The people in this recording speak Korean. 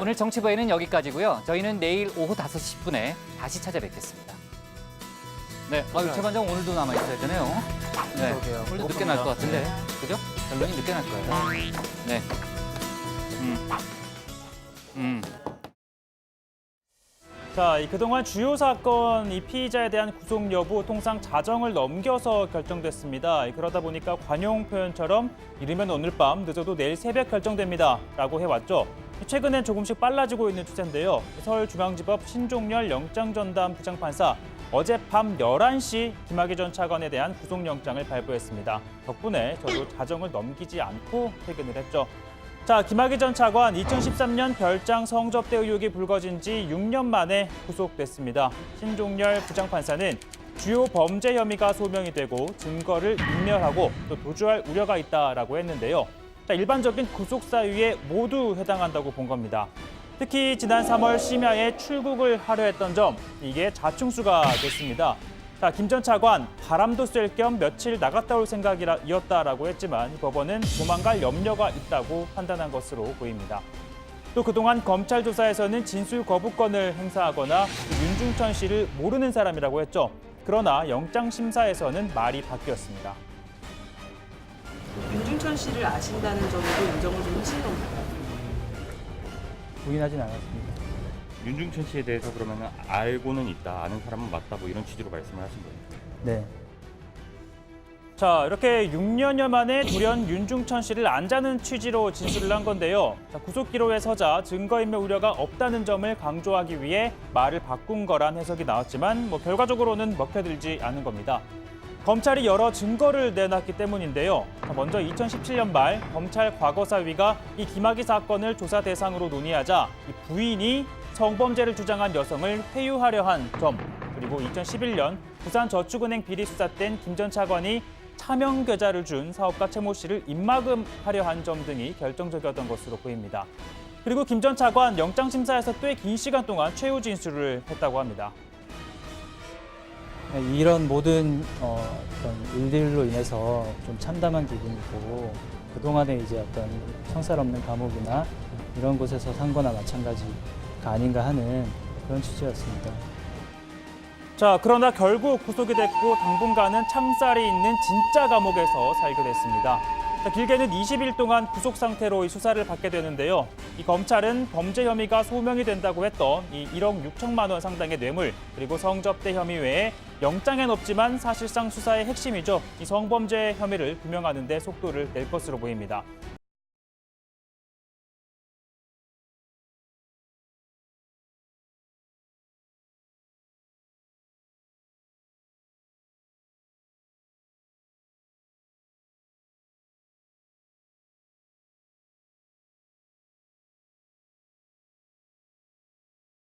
오늘 정치부에는 여기까지고요. 저희는 내일 오후 5시 10분에 다시 찾아뵙겠습니다. 네, 최 반장 오늘도 남아 있어야 되네요. 네, 그러게요. 오늘도 늦게 날 것 같은데, 그죠? 결론이 늦게 날 거예요. 네. 자, 그동안 주요 사건 이 피의자에 대한 구속 여부 통상 자정을 넘겨서 결정됐습니다. 그러다 보니까 관용 표현처럼 이르면 오늘 밤 늦어도 내일 새벽 결정됩니다라고 해왔죠. 최근엔 조금씩 빨라지고 있는 추세인데요. 서울중앙지법 신종렬 영장전담 부장판사 어젯밤 11시 김학의 전 차관에 대한 구속영장을 발부했습니다. 덕분에 저도 자정을 넘기지 않고 퇴근을 했죠. 자, 김학의 전 차관 2013년 별장 성접대 의혹이 불거진 지 6년 만에 구속됐습니다. 신종렬 부장판사는 주요 범죄 혐의가 소명이 되고 증거를 인멸하고 또 도주할 우려가 있다라고 했는데요. 자, 일반적인 구속 사유에 모두 해당한다고 본 겁니다. 특히 지난 3월 심야에 출국을 하려 했던 점, 이게 자충수가 됐습니다. 자, 김 전 차관 바람도 쐴 겸 며칠 나갔다 올 생각이었다라고 했지만 법원은 도망갈 염려가 있다고 판단한 것으로 보입니다. 또 그동안 검찰 조사에서는 진술 거부권을 행사하거나 윤중천 씨를 모르는 사람이라고 했죠. 그러나 영장 심사에서는 말이 바뀌었습니다. 윤중천 씨를 아신다는 점으로 인정을 좀 하신 건가요? 부인하진 않았습니다. 윤중천 씨에 대해서 그러면 알고는 있다, 아는 사람은 맞다, 뭐 이런 취지로 말씀을 하신 거예요? 네. 자, 이렇게 6년여 만에 돌연 윤중천 씨를 안자는 취지로 진술을 한 건데요. 자, 구속기로에 서자 증거인멸 우려가 없다는 점을 강조하기 위해 말을 바꾼 거란 해석이 나왔지만 결과적으로는 먹혀들지 않은 겁니다. 검찰이 여러 증거를 내놨기 때문인데요. 먼저 2017년 말 검찰 과거사위가 이 김학의 사건을 조사 대상으로 논의하자 이 부인이 성범죄를 주장한 여성을 회유하려 한 점, 그리고 2011년 부산저축은행 비리 수사 땐 김 전 차관이 차명 계좌를 준 사업가 최모 씨를 입막음하려 한 점 등이 결정적이었던 것으로 보입니다. 그리고 김 전 차관 영장심사에서 꽤 긴 시간 동안 최후 진술을 했다고 합니다. 이런 모든 어떤 일들로 인해서 좀 참담한 기분이고 그동안에 이제 어떤 성살 없는 감옥이나 이런 곳에서 산 거나 마찬가지가 아닌가 하는 그런 취지였습니다. 자, 그러나 결국 구속이 됐고 당분간은 참살이 있는 진짜 감옥에서 살게 됐습니다. 자, 길게는 20일 동안 구속 상태로 이 수사를 받게 되는데요. 이 검찰은 범죄 혐의가 소명이 된다고 했던 이 1억 6천만 원 상당의 뇌물, 그리고 성접대 혐의 외에 영장엔 없지만 사실상 수사의 핵심이죠. 이 성범죄 혐의를 규명하는 데 속도를 낼 것으로 보입니다.